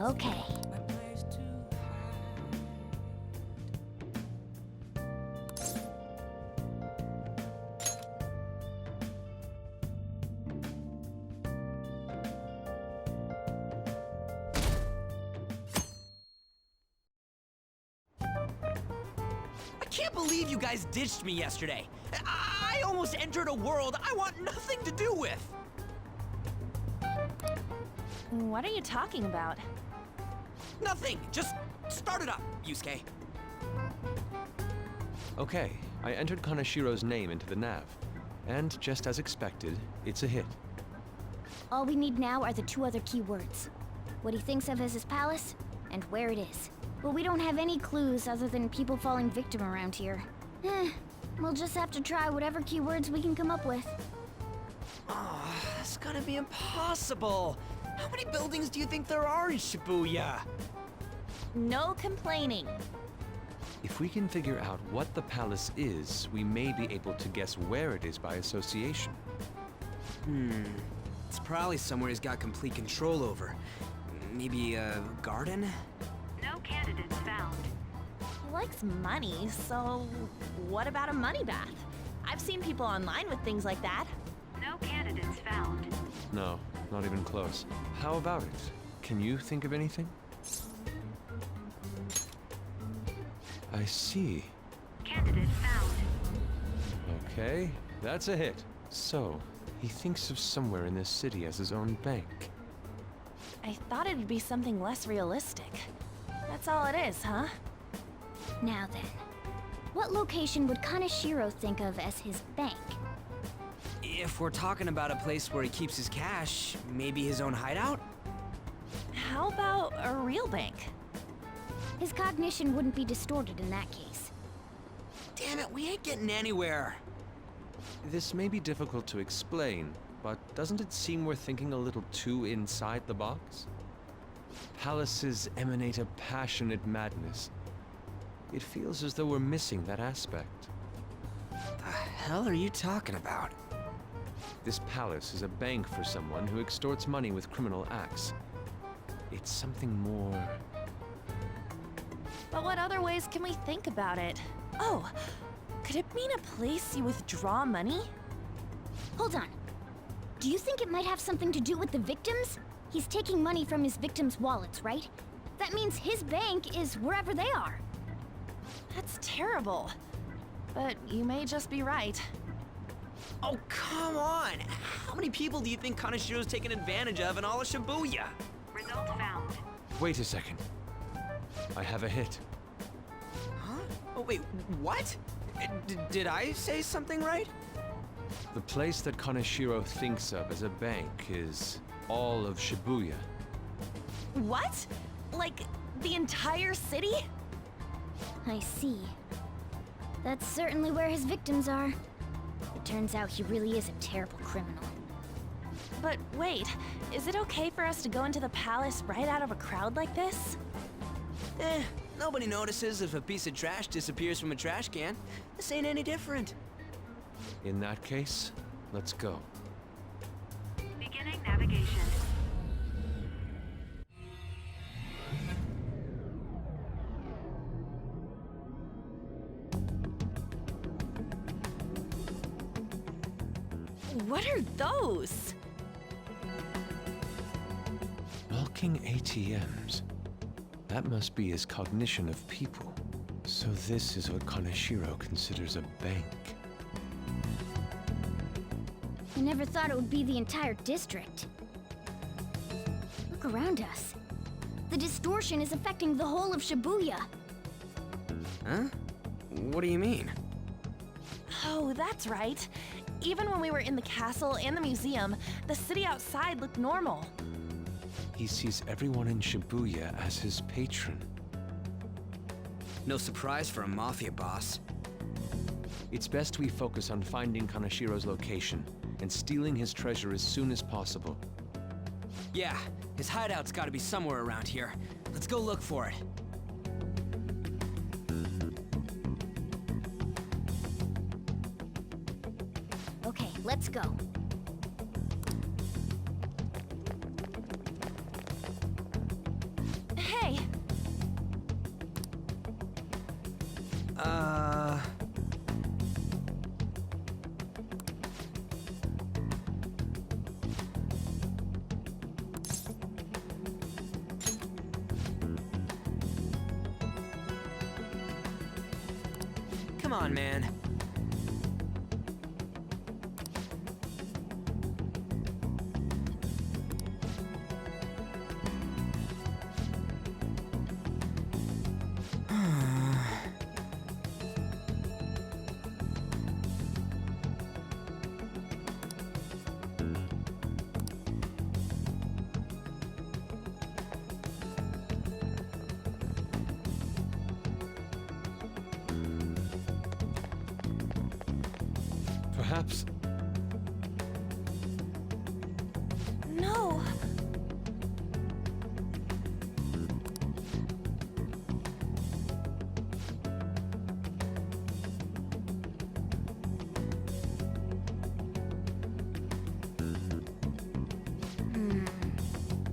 Okay. I can't believe you guys ditched me yesterday. I almost entered a world I want nothing to do with. What are you talking about? Nothing. Just start it up, Yusuke. Okay, I entered Kanashiro's name into the nav. And just as expected, it's a hit. All we need now are the two other keywords. What he thinks of as his palace, and where it is. But we don't have any clues other than people falling victim around here. We'll just have to try whatever keywords we can come up with. Oh, that's gonna be impossible. How many buildings do you think there are in Shibuya? No complaining. If we can figure out what the palace is, we may be able to guess where it is by association. It's probably somewhere he's got complete control over. Maybe a garden? No candidates found. He likes money, so what about a money bath? I've seen people online with things like that. No candidates found. No, not even close. How about it? Can you think of anything? I see. Candidate found. Okay, that's a hit. So, he thinks of somewhere in this city as his own bank. I thought it'd be something less realistic. That's all it is, huh? Now then, what location would Kaneshiro think of as his bank? If we're talking about a place where he keeps his cash, maybe his own hideout? How about a real bank? His cognition wouldn't be distorted in that case. Damn it, we ain't getting anywhere. This may be difficult to explain, but doesn't it seem we're thinking a little too inside the box? Palaces emanate a passionate madness. It feels as though we're missing that aspect. The hell are you talking about? This palace is a bank for someone who extorts money with criminal acts. It's something more... But what other ways can we think about it? Oh, could it mean a place you withdraw money? Hold on. Do you think it might have something to do with the victims? He's taking money from his victims' wallets, right? That means his bank is wherever they are. That's terrible. But you may just be right. Oh, come on! How many people do you think Kaneshiro's taken advantage of in all of Shibuya? Result found. Wait a second. I have a hit. Huh? Oh, wait, what? Did I say something right? The place that Kaneshiro thinks of as a bank is all of Shibuya. What? Like, the entire city? I see. That's certainly where his victims are. It turns out he really is a terrible criminal. But wait, is it okay for us to go into the palace right out of a crowd like this? Nobody notices if a piece of trash disappears from a trash can. This ain't any different. In that case, let's go. Beginning navigation. What are those? Walking ATMs. That must be his cognition of people. So this is what Kaneshiro considers a bank. I never thought it would be the entire district. Look around us. The distortion is affecting the whole of Shibuya. Huh? What do you mean? Oh, that's right. Even when we were in the castle and the museum, the city outside looked normal. He sees everyone in Shibuya as his patron. No surprise for a mafia boss. It's best we focus on finding Kaneshiro's location and stealing his treasure as soon as possible. Yeah, his hideout's gotta be somewhere around here. Let's go look for it. Okay, let's go. Come on, man. Perhaps. No.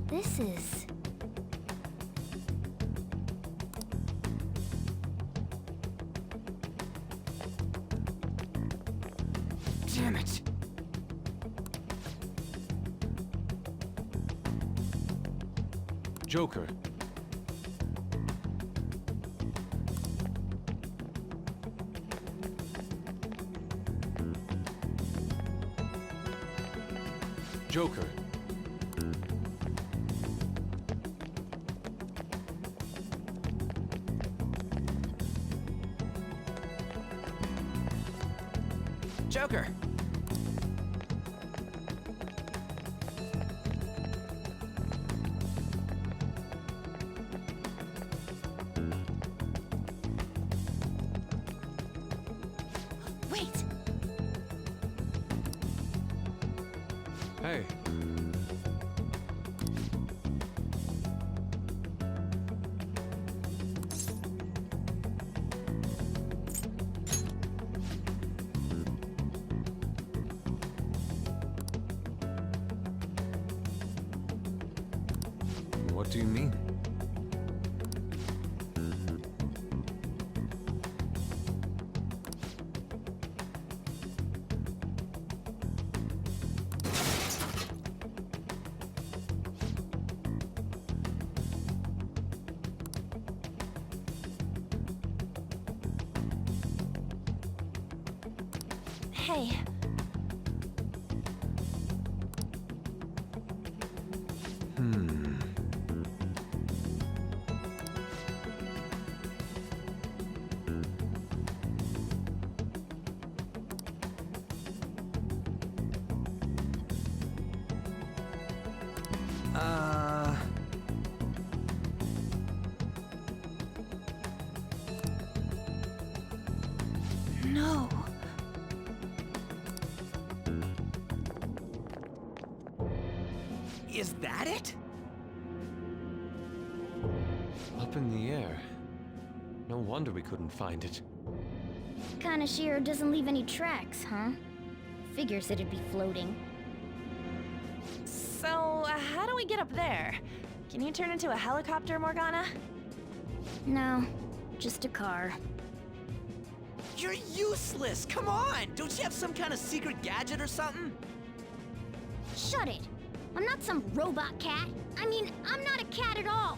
This is... Damn it. Joker. Joker. Joker. Wait. Hey. What do you mean? Hey. No. Is that it? Up in the air. No wonder we couldn't find it. Kanashiro doesn't leave any tracks, huh? Figures it'd be floating. So, how do we get up there? Can you turn into a helicopter, Morgana? No, just a car. You're useless! Come on! Don't you have some kind of secret gadget or something? Shut it! I'm not some robot cat. I mean, I'm not a cat at all.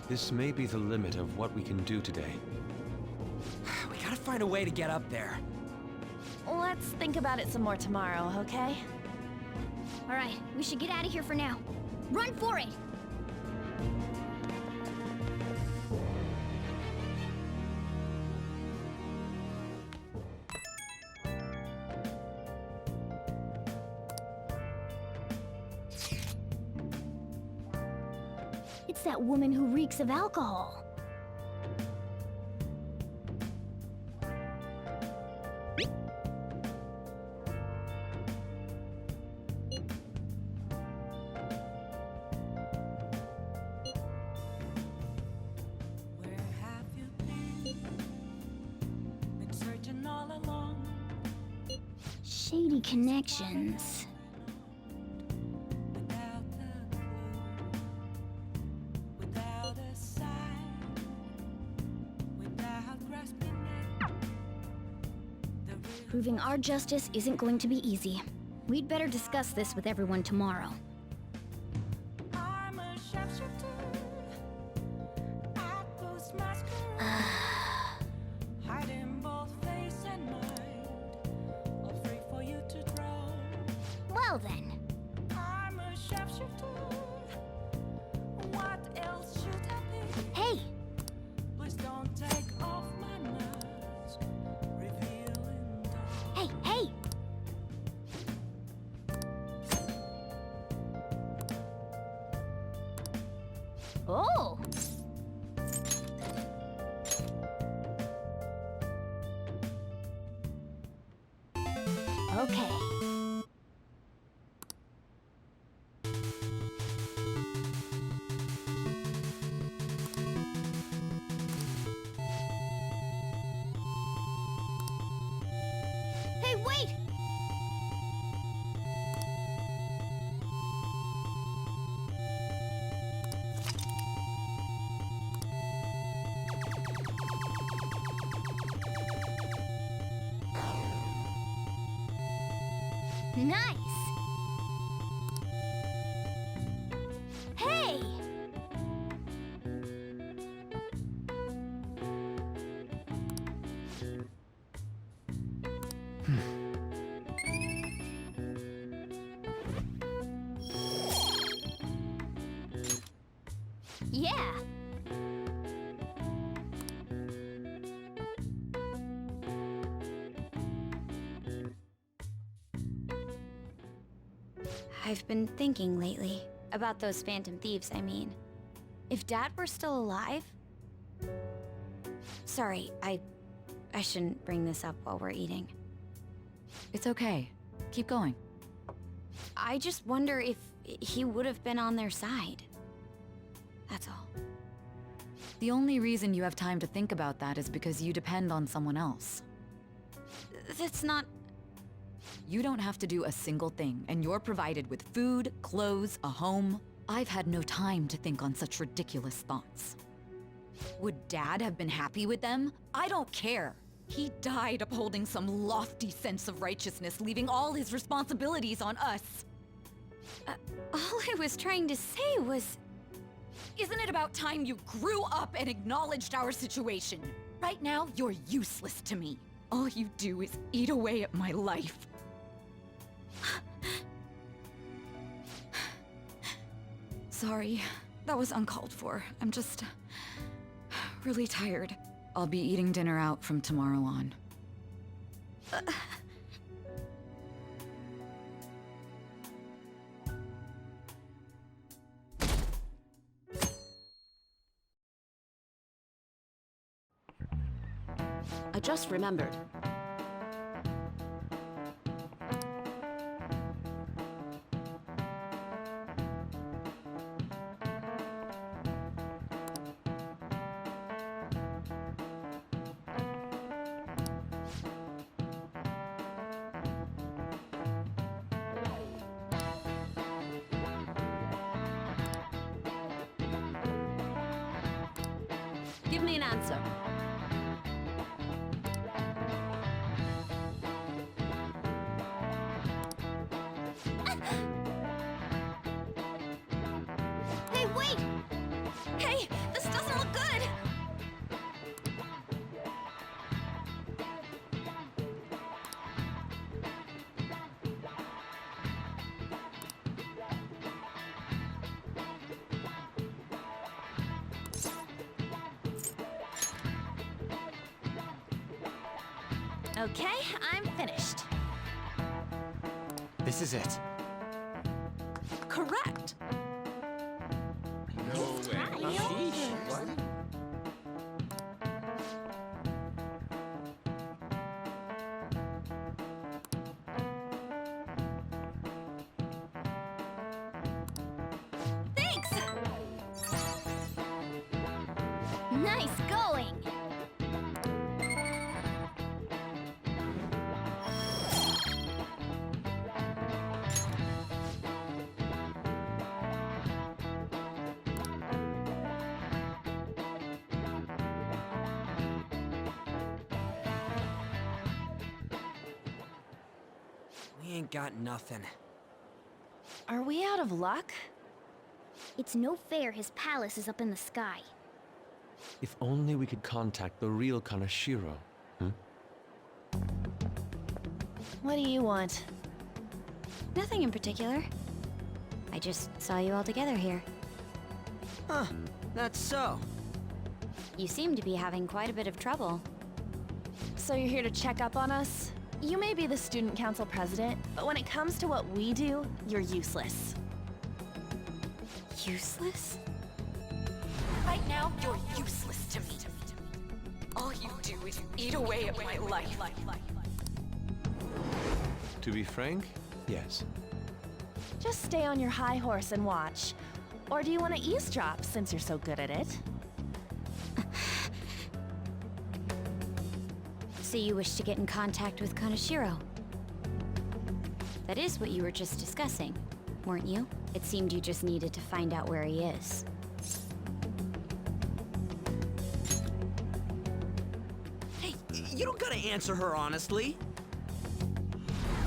This may be the limit of what we can do today. We gotta find a way to get up there. Let's think about it some more tomorrow, okay? All right, we should get out of here for now. Run for it! It's that woman who reeks of alcohol. Where have you been? Been searching all along. Shady connections. Without a clue, without a sign, without grasping it. Proving our justice isn't going to be easy. We'd better discuss this with everyone tomorrow. I'm a sharpshooter. I post masquerade. Hiding both Well then. I'm a shapeshifter. What else should I be? Hey, Please don't take off my mask, revealing dark. hey, hey! Oh! Okay. Hey, wait! Nice! Hey! Yeah! I've been thinking lately. About those phantom thieves, I mean. If Dad were still alive... Sorry, I shouldn't bring this up while we're eating. It's okay. Keep going. I just wonder if he would have been on their side. That's all. The only reason you have time to think about that is because you depend on someone else. That's not... You don't have to do a single thing, and you're provided with food, clothes, a home. I've had no time to think on such ridiculous thoughts. Would Dad have been happy with them? I don't care. He died upholding some lofty sense of righteousness, leaving all his responsibilities on us. All I was trying to say was... Isn't it about time you grew up and acknowledged our situation? Right now, you're useless to me. All you do is eat away at my life. Sorry, that was uncalled for. I'm just really tired. I'll be eating dinner out from tomorrow on. I just remembered. Give me an answer. Hey, wait! Hey, this doesn't look good! Okay, I'm finished. This is it. Correct. Thanks! Nice going! We ain't got nothing. Are we out of luck? It's no fair his palace is up in the sky. If only we could contact the real Kanashiro. What do you want? Nothing in particular. I just saw you all together here. Huh, that's so. You seem to be having quite a bit of trouble. So you're here to check up on us? You may be the student council president, but when it comes to what we do, you're useless. Useless? Right now, you're useless to me. All you do is eat away at my life. To be frank, yes. Just stay on your high horse and watch. Or do you want to eavesdrop since you're so good at it? So you wish to get in contact with Kaneshiro? That is what you were just discussing, weren't you? It seemed you just needed to find out where he is. Hey, you don't gotta answer her honestly.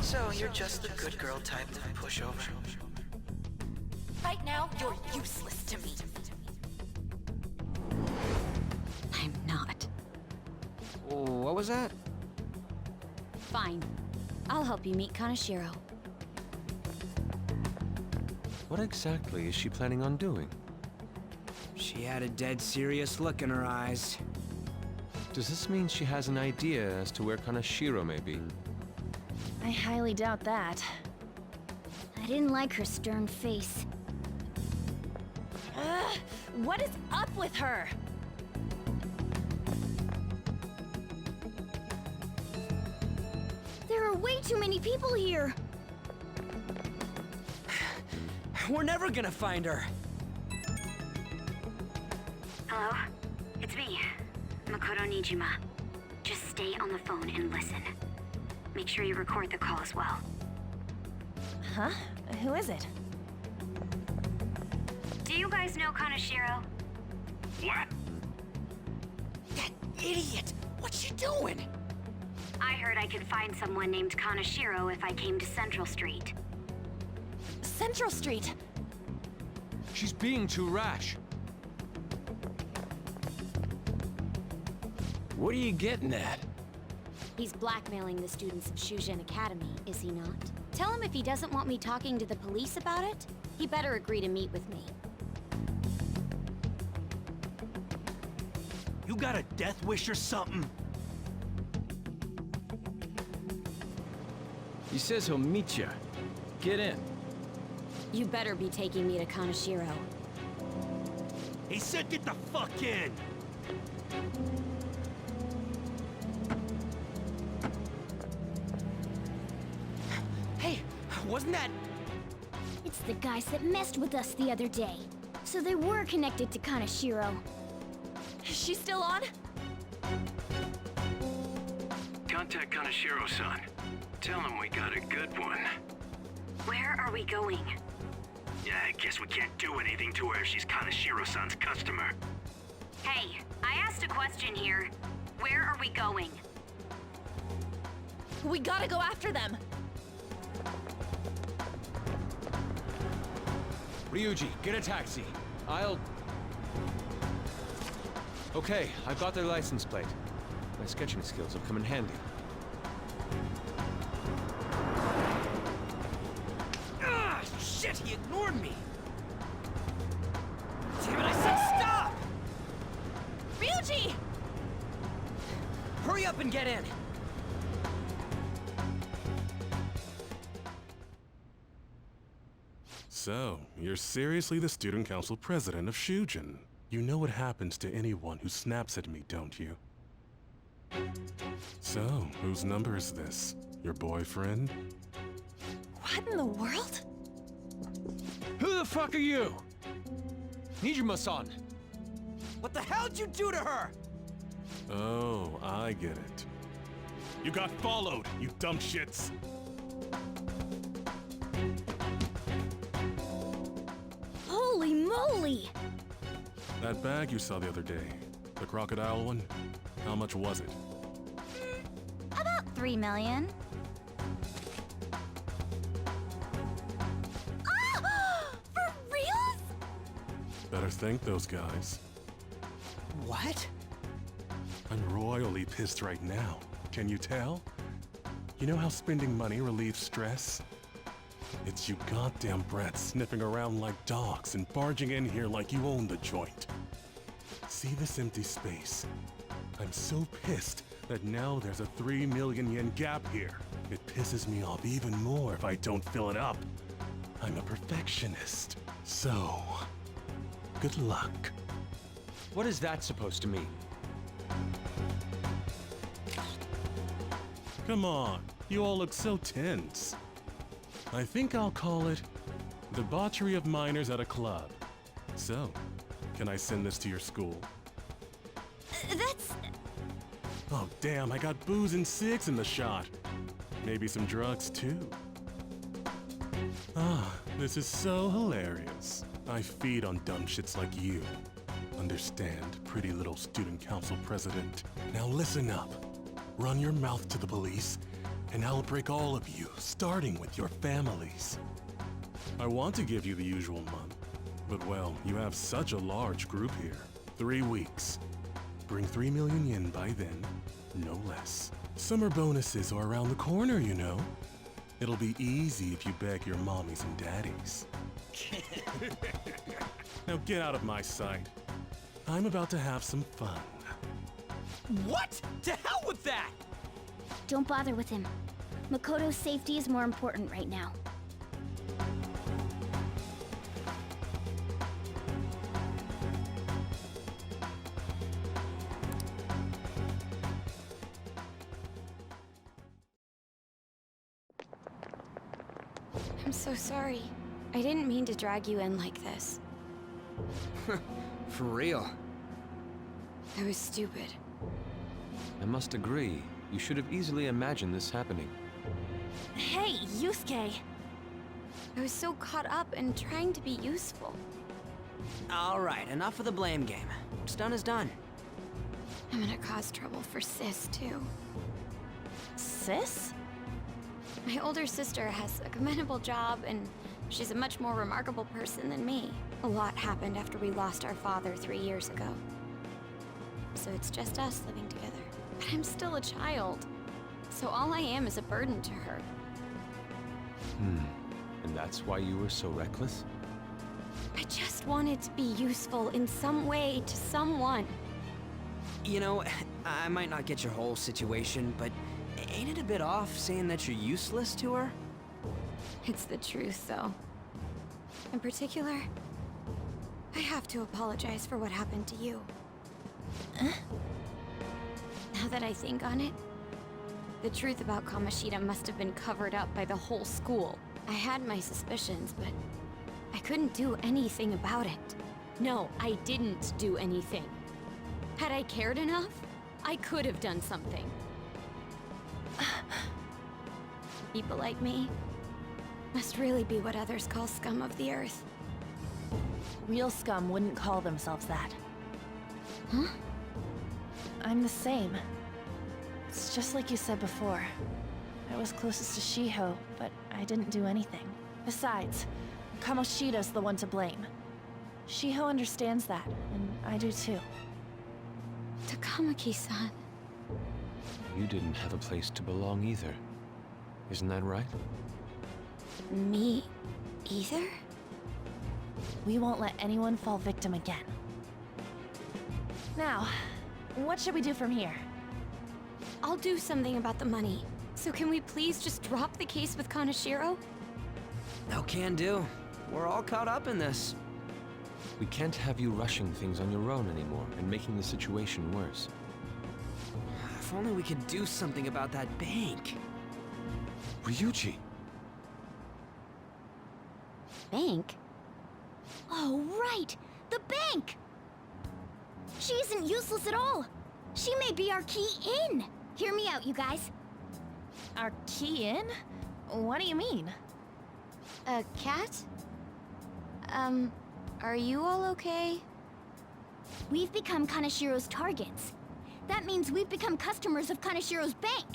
So you're just the good girl type of pushover. Right now, you're useless to me. I'm not. What was that? Fine. I'll help you meet Kaneshiro. What exactly is she planning on doing? She had a dead serious look in her eyes. Does this mean she has an idea as to where Kaneshiro may be? I highly doubt that. I didn't like her stern face. Ugh, what is up with her? There are way too many people here. We're never gonna find her. Hello? It's me, Makoto Nijima. Just stay on the phone and listen. Make sure you record the call as well. Huh? Who is it? Do you guys know Kaneshiro? What? That idiot! What's she doing? I heard I could find someone named Kaneshiro if I came to Central Street. Central Street! She's being too rash. What are you getting at? He's blackmailing the students of Shujin Academy, is he not? Tell him if he doesn't want me talking to the police about it, he better agree to meet with me. You got a death wish or something? He says he'll meet you. Get in. You better be taking me to Kaneshiro. He said get the fuck in! Hey, wasn't that... It's the guys that messed with us the other day. So they were connected to Kaneshiro. Is she still on? Contact Kaneshiro-san. Tell him we got a good one. Where are we going? Yeah, I guess we can't do anything to her if she's Kaneshiro-san's customer. Hey, I asked a question here. Where are we going? We gotta go after them! Ryuji, get a taxi. Okay, I've got their license plate. My sketching skills have come in handy. Ah, shit, he ignored me! Damn it, I said stop! Ryuji! Hurry up and get in! So, you're seriously the student council president of Shujin. You know what happens to anyone who snaps at me, don't you? So, whose number is this? Your boyfriend? What in the world? Who the fuck are you? Nijima-san! What the hell'd you do to her? Oh, I get it. You got followed, you dumb shits! Holy moly! That bag you saw the other day, the crocodile one, how much was it? About 3 million. Ah! For reals? Better thank those guys. What? I'm royally pissed right now. Can you tell? You know how spending money relieves stress? It's you goddamn brats sniffing around like dogs and barging in here like you own the joint. See this empty space? I'm so pissed that now there's a 3 million yen gap here. It pisses me off even more if I don't fill it up. I'm a perfectionist. So, good luck. What is that supposed to mean? Come on, you all look so tense. I think I'll call it debauchery of minors at a club. So, can I send this to your school? That's... Oh damn, I got booze and cigs in the shot. Maybe some drugs too. Ah, this is so hilarious. I feed on dumb shits like you. Understand, pretty little student council president. Now listen up. Run your mouth to the police, and I'll break all of you, starting with your families. I want to give you the usual month, but well, you have such a large group here. 3 weeks. Bring 3 million yen by then, no less. Summer bonuses are around the corner, you know. It'll be easy if you beg your mommies and daddies. Now get out of my sight. I'm about to have some fun. What? To hell with that! Don't bother with him. Makoto's safety is more important right now. I'm so sorry. I didn't mean to drag you in like this. For real. I was stupid. I must agree. You should have easily imagined this happening. Hey, Yusuke! I was so caught up in trying to be useful. Alright, enough of the blame game. What's done is done. I'm gonna cause trouble for Sis, too. Sis? My older sister has a commendable job, and she's a much more remarkable person than me. A lot happened after we lost our father 3 years ago. So it's just us living together. But I'm still a child, so all I am is a burden to her. And that's why you were so reckless? I just wanted to be useful in some way to someone. You know, I might not get your whole situation, but ain't it a bit off saying that you're useless to her? It's the truth, though. In particular, I have to apologize for what happened to you. Now that I think on it, the truth about Kamoshida must have been covered up by the whole school. I had my suspicions, but I couldn't do anything about it. No, I didn't do anything. Had I cared enough, I could have done something. People like me must really be what others call scum of the earth. Real scum wouldn't call themselves that. Huh? I'm the same. It's just like you said before. I was closest to Shiho, but I didn't do anything. Besides, Kamoshida's the one to blame. Shiho understands that, and I do too. Takamaki-san. You didn't have a place to belong either. Isn't that right? Me either? We won't let anyone fall victim again. Now, what should we do from here? I'll do something about the money. So can we please just drop the case with Kaneshiro? No can do. We're all caught up in this. We can't have you rushing things on your own anymore and making the situation worse. If only we could do something about that bank. Ryuji! Bank? Oh, right! The bank! She isn't useless at all! She may be our key in! Hear me out, you guys. Our key in? What do you mean? A cat? Are you all okay? We've become Kaneshiro's targets. That means we've become customers of Kaneshiro's bank.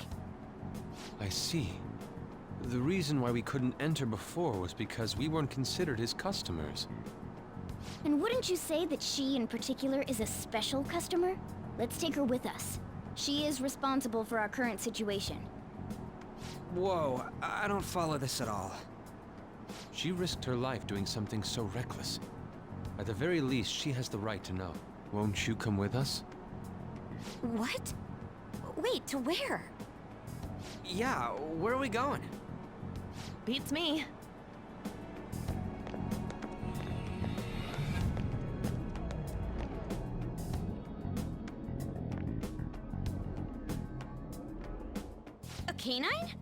I see. The reason why we couldn't enter before was because we weren't considered his customers. And wouldn't you say that she in particular is a special customer? Let's take her with us. She is responsible for our current situation. Whoa, I don't follow this at all. She risked her life doing something so reckless. At the very least, she has the right to know. Won't you come with us? What? Wait, to where? Yeah, where are we going? Beats me. A canine?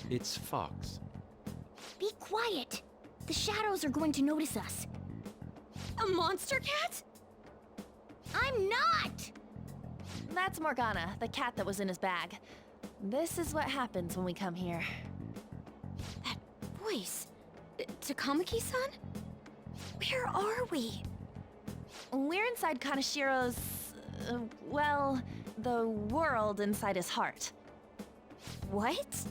It's Fox. Be quiet. The shadows are going to notice us. A monster cat? I'm not! That's Morgana, the cat that was in his bag. This is what happens when we come here. That voice. Takamaki-san? Where are we? We're inside Kanashiro's... well, the world inside his heart. What?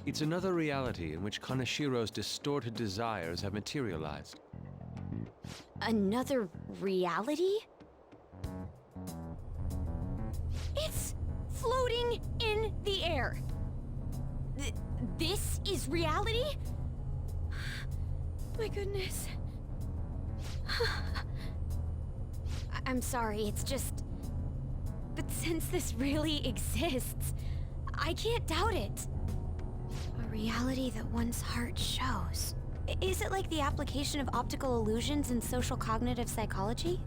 It's another reality in which Kanashiro's distorted desires have materialized. Another reality? It's floating in the air. This is reality? My goodness. I'm sorry, it's just... But since this really exists, I can't doubt it. A reality that one's heart shows. Is it like the application of optical illusions in social cognitive psychology?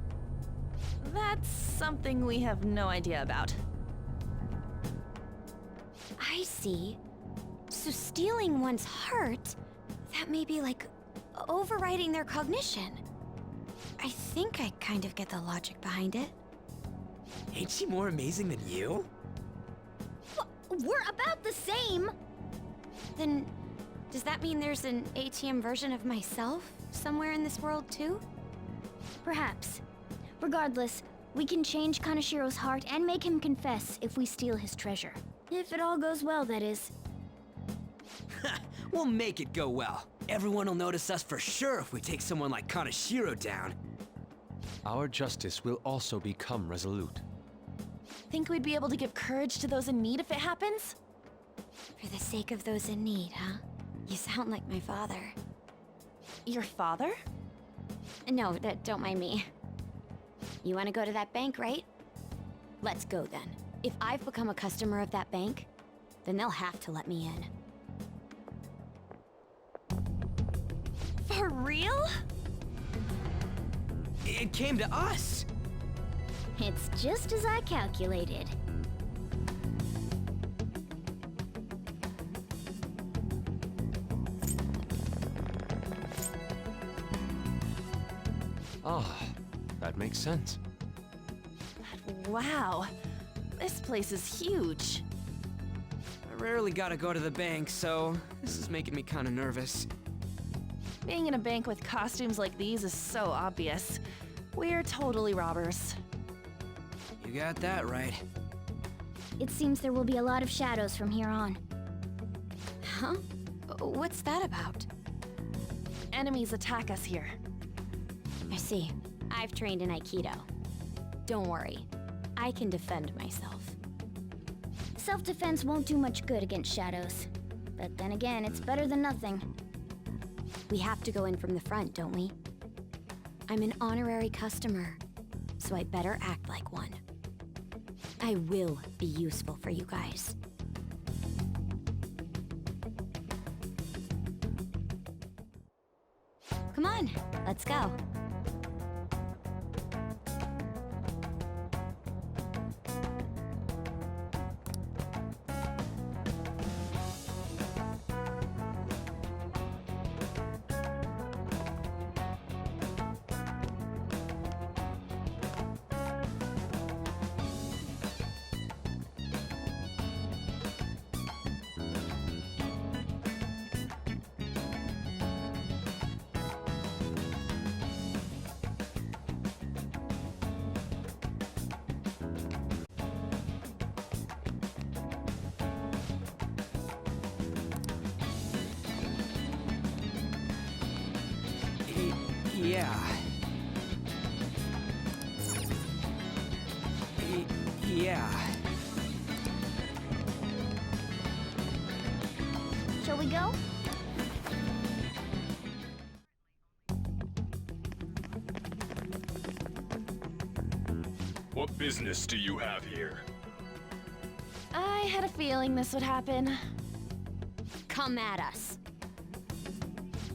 That's something we have no idea about. I see. So stealing one's heart, that may be like overriding their cognition. I think I kind of get the logic behind it. Ain't she more amazing than you? We're about the same! Then, does that mean there's an ATM version of myself somewhere in this world too? Perhaps. Regardless, we can change Kanashiro's heart and make him confess if we steal his treasure. If it all goes well, that is. We'll make it go well. Everyone will notice us for sure if we take someone like Kanashiro down. Our justice will also become resolute. Think we'd be able to give courage to those in need if it happens? For the sake of those in need, huh? You sound like my father. Your father? No, don't mind me. You want to go to that bank, right? Let's go then. If I've become a customer of that bank, then they'll have to let me in. For real? It came to us! It's just as I calculated. Ah, that makes sense. Wow. This place is huge. I rarely gotta go to the bank, so this is making me kinda nervous. Being in a bank with costumes like these is so obvious. We're totally robbers. You got that right. It seems there will be a lot of shadows from here on. Huh? What's that about? Enemies attack us here. I see. I've trained in Aikido. Don't worry. I can defend myself. Self-defense won't do much good against shadows. But then again, it's better than nothing. We have to go in from the front, don't we? I'm an honorary customer, so I better act like one. I will be useful for you guys. Come on, let's go. Yeah. Yeah. Shall we go? What business do you have here? I had a feeling this would happen. Come at us.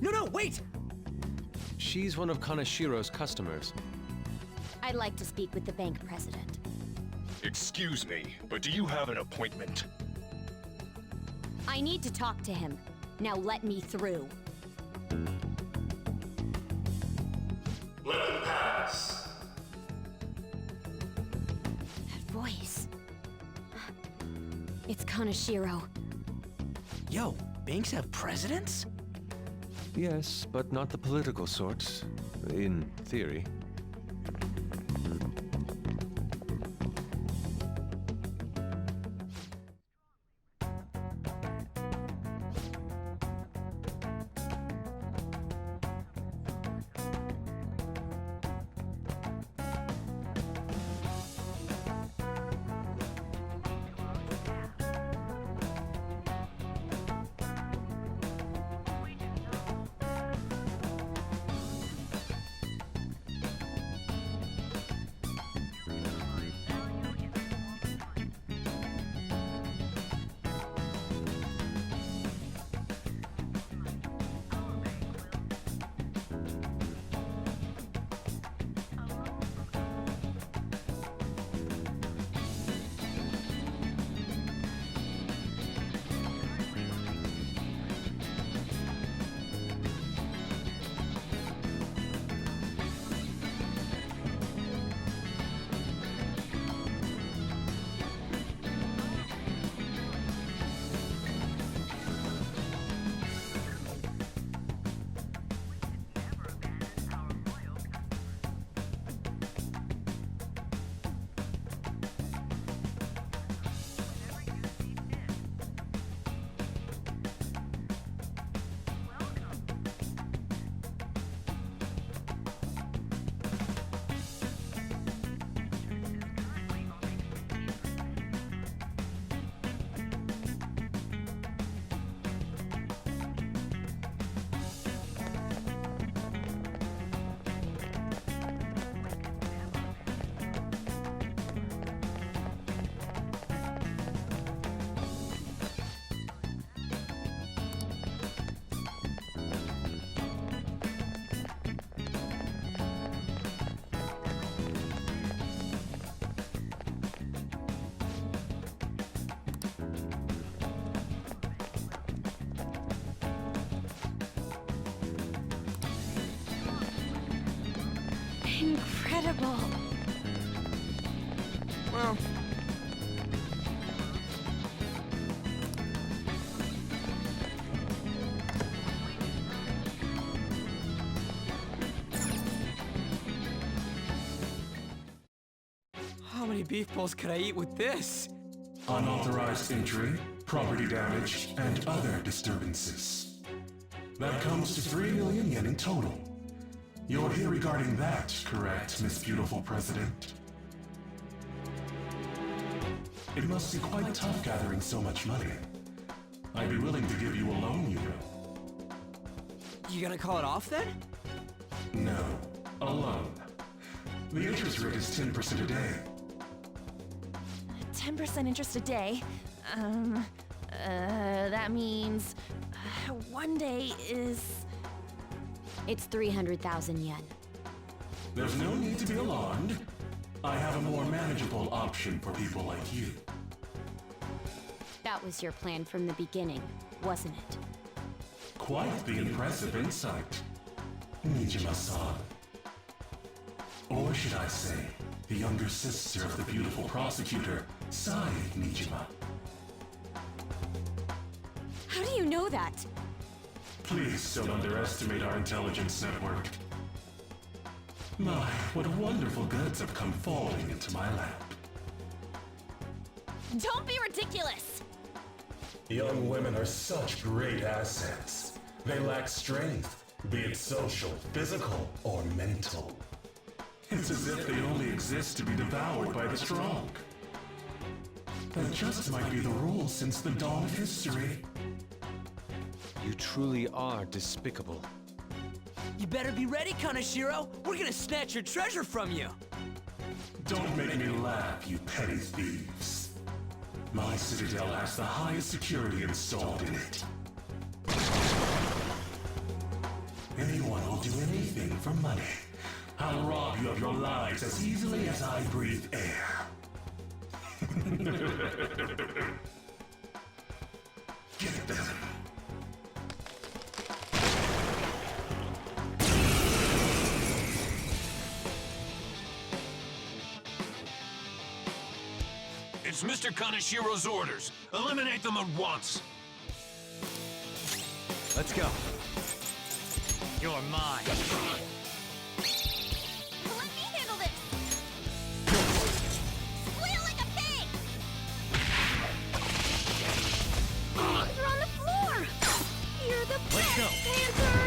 No, wait! She's one of Kanashiro's customers. I'd like to speak with the bank president. Excuse me, but do you have an appointment? I need to talk to him. Now let me through. Let them pass. That voice. It's Kanashiro. Yo, banks have presidents? Yes, but not the political sort, in theory. Incredible. Well... How many beef bowls could I eat with this? Unauthorized entry, property damage, and other disturbances. That comes to 3 million yen in total. You're here regarding that, correct, Miss Beautiful President? It must be quite tough gathering so much money. I'd be willing to give you a loan, you know. You gonna call it off then? No, a loan. The interest rate is 10% a day. 10% interest a day. That means one day is... It's 300,000 yen. There's no need to be alarmed. I have a more manageable option for people like you. That was your plan from the beginning, wasn't it? Quite the impressive insight, Nijima-san. Or should I say, the younger sister of the beautiful prosecutor, Sae Nijima. How do you know that? Please don't underestimate our intelligence network. My, what wonderful goods have come falling into my lap. Don't be ridiculous! Young women are such great assets. They lack strength, be it social, physical, or mental. It's as if they only exist to be devoured by the strong. That just might be the rule since the dawn of history. You truly are despicable. You better be ready, Kanashiro! We're gonna snatch your treasure from you! Don't make me laugh, you petty thieves. My citadel has the highest security installed in it. Anyone will do anything for money. I'll rob you of your lives as easily as I breathe air. Get them. It's Mr. Kanashiro's orders. Eliminate them at once. Let's go. You're mine. Let me handle this! Squeal like a pig! You're on the floor! You're the Let's go. best, Panther!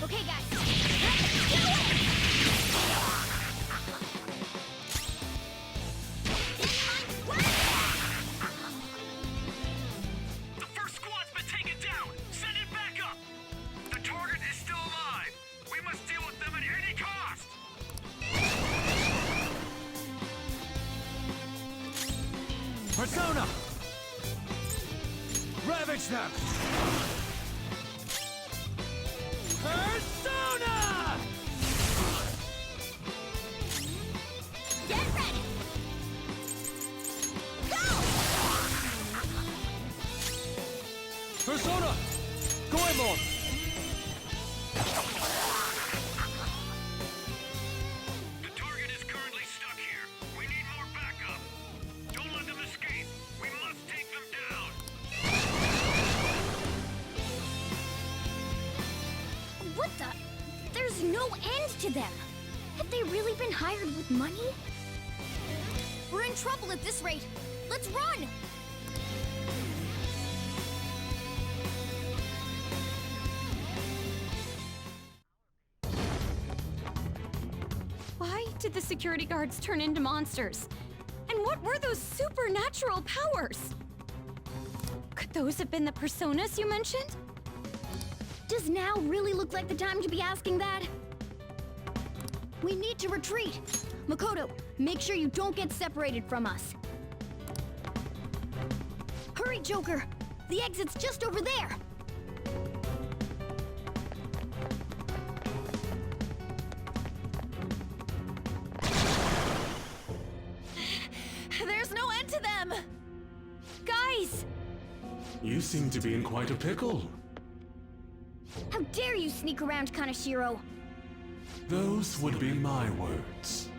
Okay, guys. Let's do it! The first squad's been taken down! Send it back up! The target is still alive! We must deal with them at any cost! Persona! Ravage them! Persona! Get ready! Go! Persona! Goemon! The target is currently stuck here. We need more backup. Don't let them escape. We must take them down. What the? There's no end to them! Have they really been hired with money? We're in trouble at this rate! Let's run! Why did the security guards turn into monsters? And what were those supernatural powers? Could those have been the personas you mentioned? Does now really look like the time to be asking that? We need to retreat! Makoto, make sure you don't get separated from us. Hurry, Joker! The exit's just over there! There's no end to them! Guys! You seem to be in quite a pickle. How dare you sneak around, Kanashiro! Those would be my words.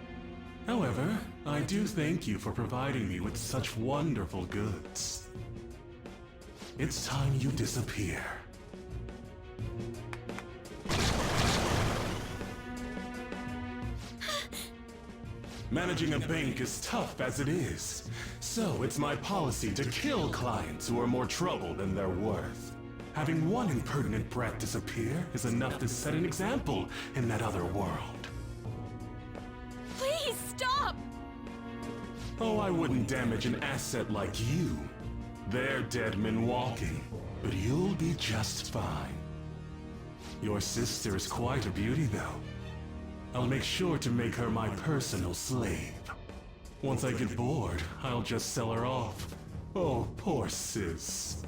However, I do thank you for providing me with such wonderful goods. It's time you disappear. Managing a bank is tough as it is, so it's my policy to kill clients who are more trouble than they're worth. Having one impertinent brat disappear is enough to set an example in that other world. Please stop! Oh, I wouldn't damage an asset like you. They're dead men walking, but you'll be just fine. Your sister is quite a beauty, though. I'll make sure to make her my personal slave. Once I get bored, I'll just sell her off. Oh, poor sis.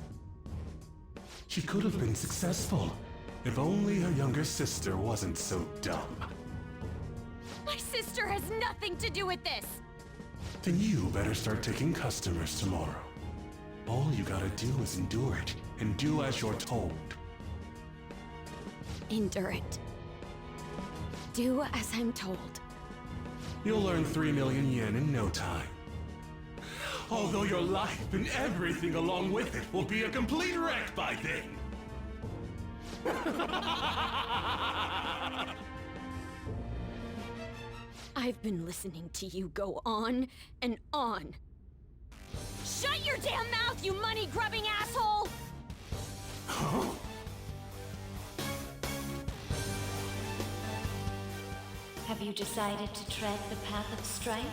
She could have been successful, if only her younger sister wasn't so dumb. My sister has nothing to do with this! Then you better start taking customers tomorrow. All you gotta do is endure it, and do as you're told. Endure it. Do as I'm told. You'll earn 3 million yen in no time. Although your life and everything along with it will be a complete wreck by then. I've been listening to you go on and on. Shut your damn mouth, you money-grubbing asshole! Have you decided to tread the path of strife?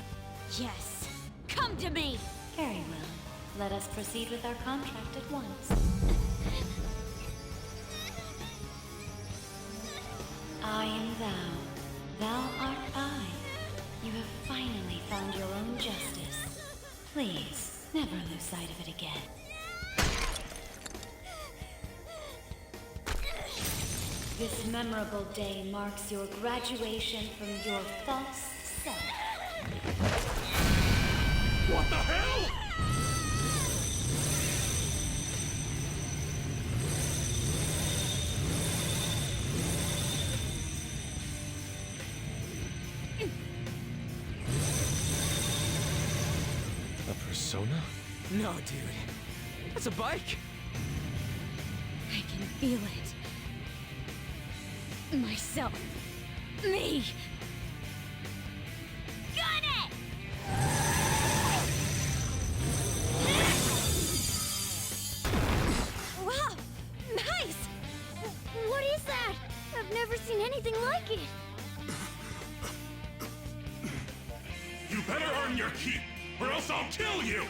Yes. Come to me! Very well. Let us proceed with our contract at once. I am thou. Thou art I. Please, never lose sight of it again. This memorable day marks your graduation from your false self. What the hell? A persona? No, dude. That's a bike. I can feel it. Myself. Me. Got it! Wow! Nice! What is that? I've never seen anything like it. You better earn your keep, or else I'll kill you!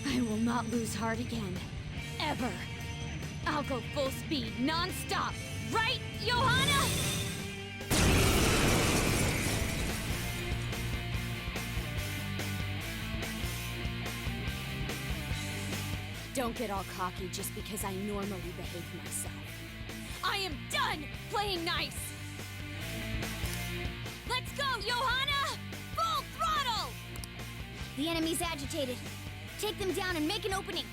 I will not lose heart again. Ever. I'll go full speed, non-stop. Right, Johanna? Don't get all cocky just because I normally behave myself. I am done playing nice! Let's go, Johanna! Full throttle! The enemy's agitated. Take them down and make an opening.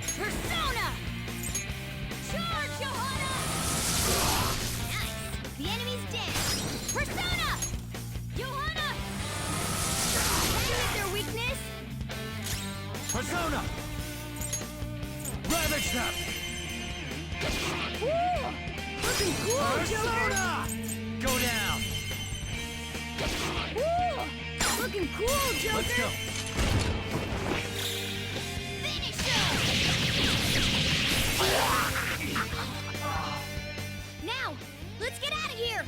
Persona! Charge, Johanna! Nice. The enemy's dead. Persona! Johanna! Hit their weakness. Persona! Ravage them! Woo! Looking cool, Joker. Persona! Go down! Woo! Looking cool, Joker. Let's go! Finish him! Now, let's get out of here.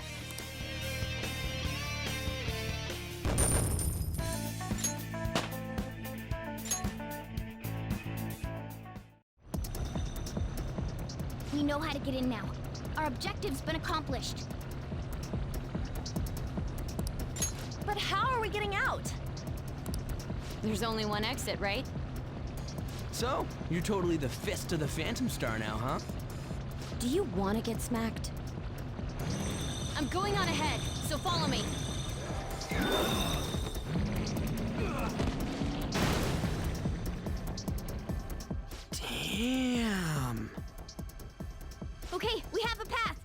We know how to get in now. Our objective's been accomplished. But how are we getting out? There's only one exit, right? So, you're totally the fist of the Phantom Star now, huh? Do you want to get smacked? I'm going on ahead, so follow me. Damn. Okay, we have a path.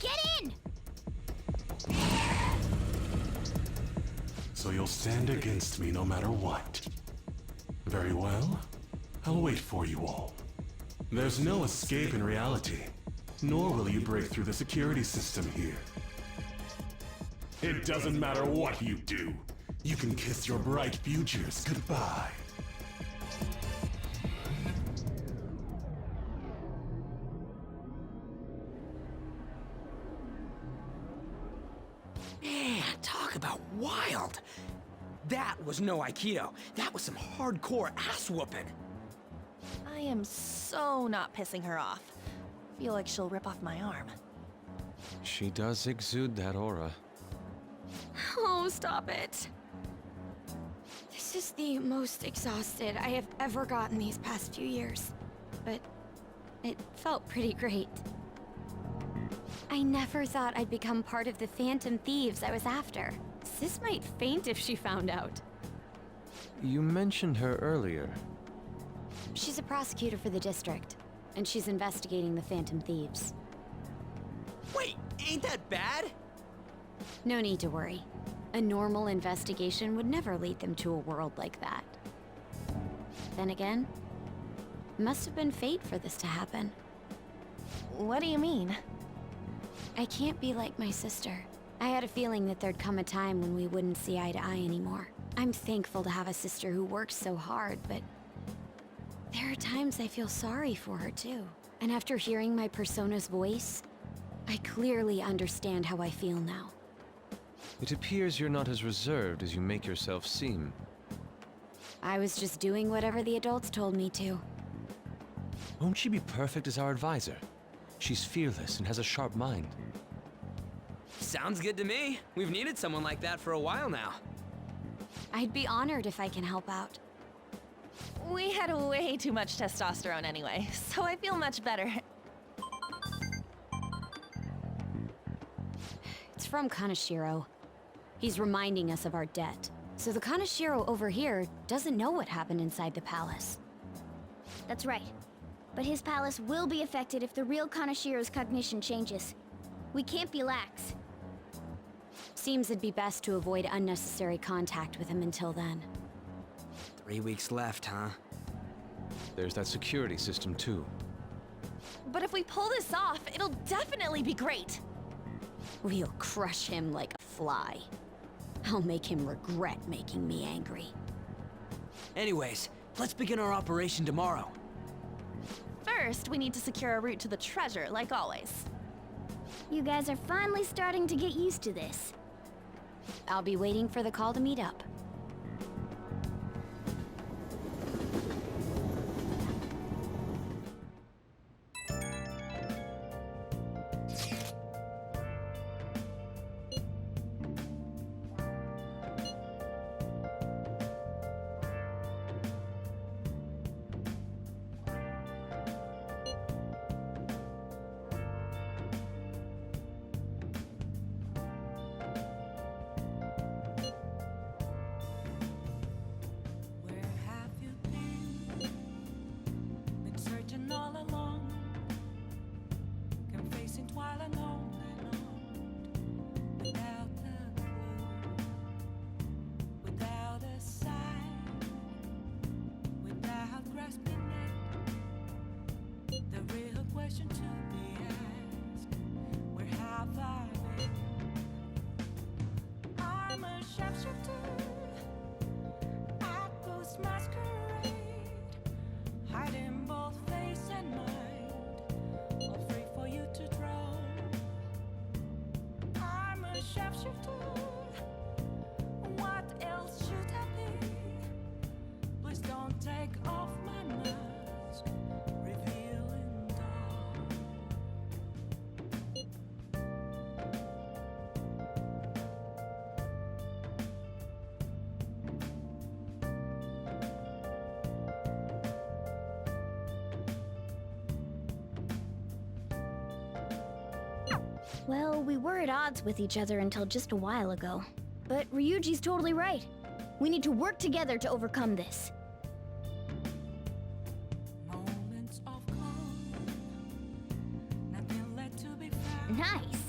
Get in! So you'll stand against me no matter what. Very well. I'll wait for you all. There's no escape in reality, nor will you break through the security system here. It doesn't matter what you do. You can kiss your bright futures goodbye. Man, talk about wild. That was no Aikido. That was some hardcore ass whooping. I am so not pissing her off. Feel like she'll rip off my arm. She does exude that aura. Oh, stop it. This is the most exhausted I have ever gotten these past few years. But it felt pretty great. I never thought I'd become part of the Phantom Thieves I was after. Sis might faint if she found out. You mentioned her earlier. She's a prosecutor for the district, and she's investigating the Phantom Thieves. Wait, ain't that bad? No need to worry. A normal investigation would never lead them to a world like that. Then again, it must have been fate for this to happen. What do you mean? I can't be like my sister. I had a feeling that there'd come a time when we wouldn't see eye to eye anymore. I'm thankful to have a sister who works so hard, but there are times I feel sorry for her too. And after hearing my persona's voice, I clearly understand how I feel now. It appears you're not as reserved as you make yourself seem. I was just doing whatever the adults told me to. Won't she be perfect as our advisor? She's fearless and has a sharp mind. Sounds good to me. We've needed someone like that for a while now. I'd be honored if I can help out. We had way too much testosterone anyway, so I feel much better. It's from Kaneshiro. He's reminding us of our debt. So the Kaneshiro over here doesn't know what happened inside the palace. That's right. But his palace will be affected if the real Kaneshiro's cognition changes. We can't be lax. Seems it'd be best to avoid unnecessary contact with him until then. 3 weeks left, huh? There's that security system, too. But if we pull this off, it'll definitely be great. We'll crush him like a fly. I'll make him regret making me angry. Anyways, let's begin our operation tomorrow. First, we need to secure a route to the treasure, like always. You guys are finally starting to get used to this. I'll be waiting for the call to meet up. Where have you been? Been searching all along, confessing while alone and on, without a clue, without a sign, without grasping it. The real question to be asked: where have I been? I'm a sharpshooter. I post masquerade, hiding both face and mind, all free for you to draw. I'm a sharpshooter. What else should I be? Please don't take off my mask, revealing dawn. Well, we were at odds with each other until just a while ago. But Ryuji's totally right. We need to work together to overcome this. Moments of calm, nothing left to be found. Nice.